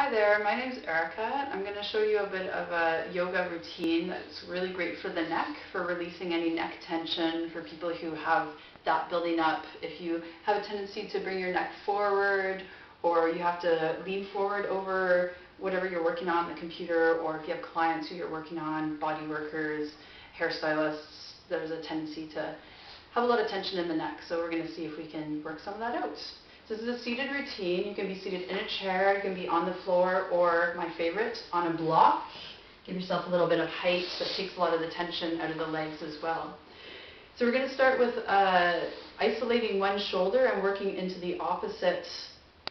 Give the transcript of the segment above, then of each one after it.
Hi there, my name is Erica. I'm going to show you a bit of a yoga routine that's really great for the neck, for releasing any neck tension, for people who have that building up. If you have a tendency to bring your neck forward, or you have to lean forward over whatever you're working on the computer, or if you have clients who you're working on, body workers, hairstylists, there's a tendency to have a lot of tension in the neck. So we're going to see if we can work some of that out. This is a seated routine. You can be seated in a chair, you can be on the floor, or my favorite, on a block. Give yourself a little bit of height that takes a lot of the tension out of the legs as well. So we're going to start with isolating one shoulder and working into the opposite,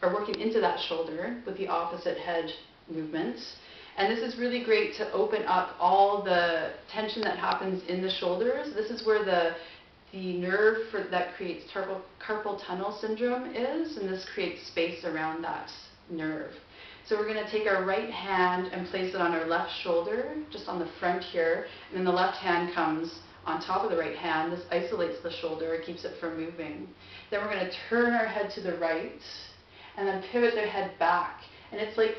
or working into that shoulder with the opposite head movements. And this is really great to open up all the tension that happens in the shoulders. This is where the nerve that creates carpal tunnel syndrome is, and this creates space around that nerve. So we're going to take our right hand and place it on our left shoulder, just on the front here, and then the left hand comes on top of the right hand. This isolates the shoulder, keeps it from moving. Then we're going to turn our head to the right, and then pivot the head back. And it's like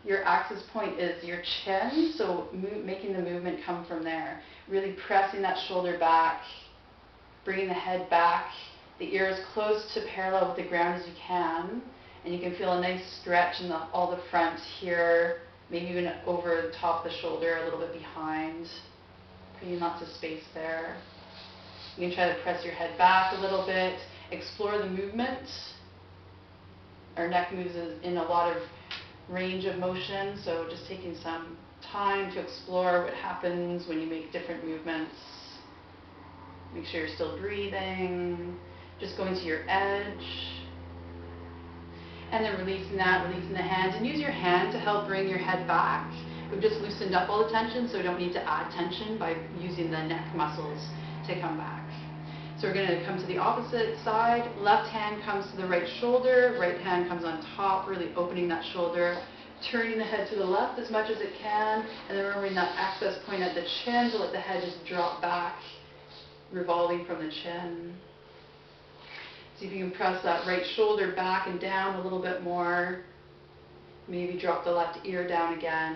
your axis point is your chin, so making the movement come from there. Really pressing that shoulder back, bringing the head back, the ear as close to parallel with the ground as you can, and you can feel a nice stretch in all the front here, maybe even over the top of the shoulder, a little bit behind, creating lots of space there. You can try to press your head back a little bit, explore the movement. Our neck moves in a lot of range of motion, so just taking some time to explore what happens when you make different movements. Make sure you're still breathing, just going to your edge. And then releasing that, releasing the hands. And use your hand to help bring your head back. We've just loosened up all the tension, so we don't need to add tension by using the neck muscles to come back. So we're going to come to the opposite side. Left hand comes to the right shoulder, right hand comes on top, really opening that shoulder. Turning the head to the left as much as it can, and then remembering that access point at the chin to let the head just drop back, revolving from the chin. See if you can press that right shoulder back and down a little bit more. Maybe drop the left ear down again.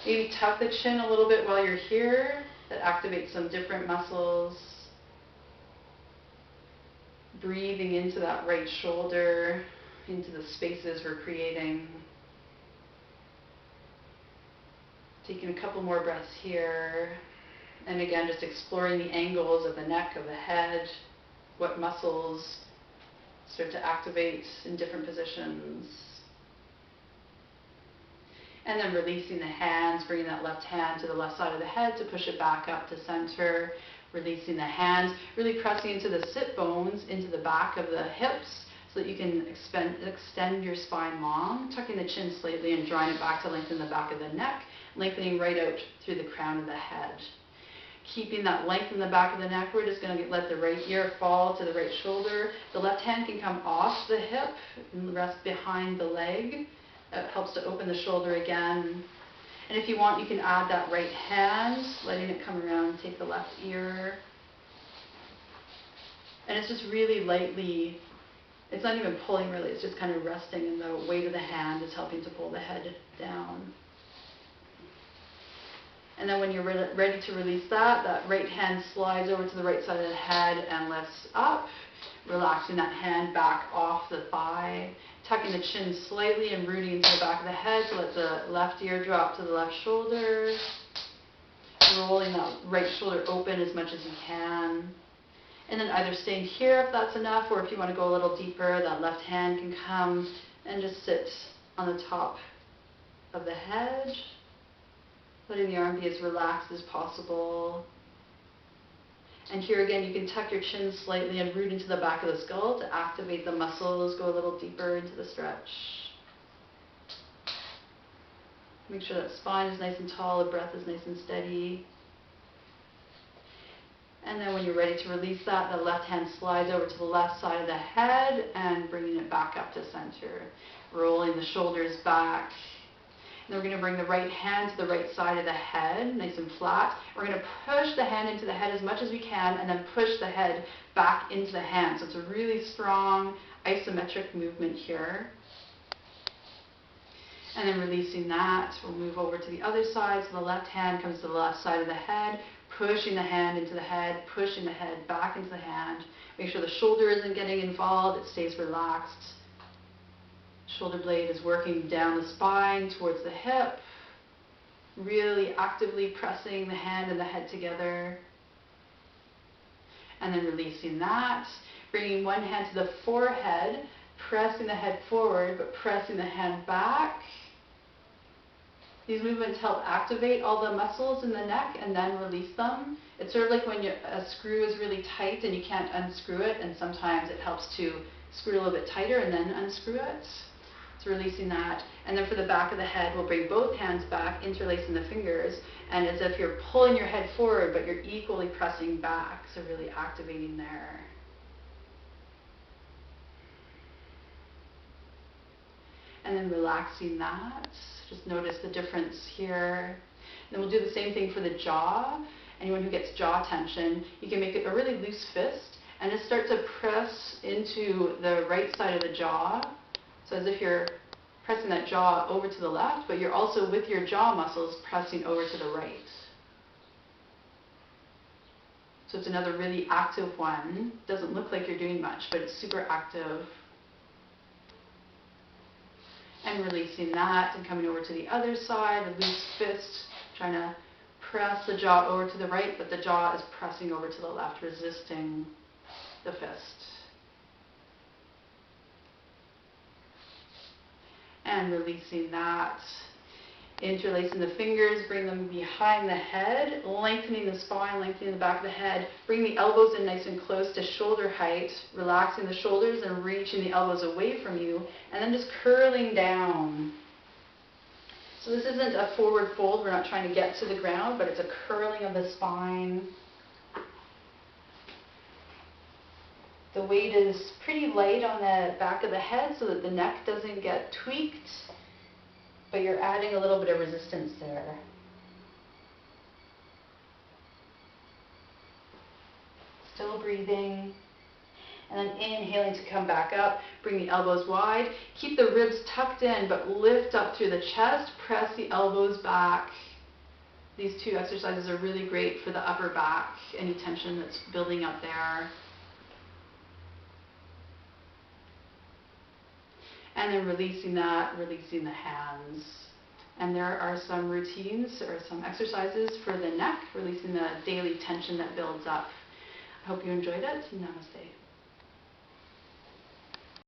Maybe tuck the chin a little bit while you're here. That activates some different muscles. Breathing into that right shoulder, into the spaces we're creating. Taking a couple more breaths here. And again, just exploring the angles of the neck, of the head, what muscles start to activate in different positions. And then releasing the hands, bringing that left hand to the left side of the head to push it back up to center. Releasing the hands, really pressing into the sit bones, into the back of the hips, so that you can extend your spine long, tucking the chin slightly and drawing it back to lengthen the back of the neck, lengthening right out through the crown of the head. Keeping that length in the back of the neck, we're just going to let the right ear fall to the right shoulder. The left hand can come off the hip and rest behind the leg. It helps to open the shoulder again. And if you want, you can add that right hand, letting it come around and take the left ear. And it's just really lightly, it's not even pulling really, it's just kind of resting, and the weight of the hand is helping to pull the head down. And then when you're ready to release that right hand slides over to the right side of the head and lifts up, relaxing that hand back off the thigh, tucking the chin slightly and rooting into the back of the head to let the left ear drop to the left shoulder, rolling that right shoulder open as much as you can. And then either staying here if that's enough, or if you want to go a little deeper, that left hand can come and just sit on the top of the head, letting the arm be as relaxed as possible. And here again, you can tuck your chin slightly and root into the back of the skull to activate the muscles, go a little deeper into the stretch. Make sure that spine is nice and tall, the breath is nice and steady. And then when you're ready to release that, the left hand slides over to the left side of the head and bringing it back up to center. Rolling the shoulders back. And then we're going to bring the right hand to the right side of the head, nice and flat. We're going to push the hand into the head as much as we can, and then push the head back into the hand. So it's a really strong isometric movement here. And then releasing that, we'll move over to the other side. So the left hand comes to the left side of the head, pushing the hand into the head, pushing the head back into the hand. Make sure the shoulder isn't getting involved, it stays relaxed. Shoulder blade is working down the spine towards the hip, really actively pressing the hand and the head together. And then releasing that, bringing one hand to the forehead, pressing the head forward, but pressing the hand back. These movements help activate all the muscles in the neck and then release them. It's sort of like when a screw is really tight and you can't unscrew it, and sometimes it helps to screw it a little bit tighter and then unscrew it. So releasing that. And then for the back of the head, we'll bring both hands back, interlacing the fingers, and as if you're pulling your head forward, but you're equally pressing back, so really activating there. And then relaxing that. Just notice the difference here. And then we'll do the same thing for the jaw. Anyone who gets jaw tension, you can make it a really loose fist and just start to press into the right side of the jaw. So as if you're pressing that jaw over to the left, but you're also with your jaw muscles pressing over to the right. So it's another really active one. Doesn't look like you're doing much, but it's super active. And releasing that and coming over to the other side, the loose fist, trying to press the jaw over to the right, but the jaw is pressing over to the left, resisting the fist. And releasing that, interlacing the fingers, bring them behind the head, lengthening the spine, lengthening the back of the head. Bring the elbows in nice and close to shoulder height, relaxing the shoulders and reaching the elbows away from you, and then just curling down. So this isn't a forward fold, we're not trying to get to the ground, but it's a curling of the spine. The weight is pretty light on the back of the head so that the neck doesn't get tweaked, but you're adding a little bit of resistance there. Still breathing. And then inhaling to come back up. Bring the elbows wide. Keep the ribs tucked in, but lift up through the chest. Press the elbows back. These two exercises are really great for the upper back, any tension that's building up there. And then releasing that, releasing the hands. And there are some routines or some exercises for the neck, releasing the daily tension that builds up. I hope you enjoyed it. Namaste.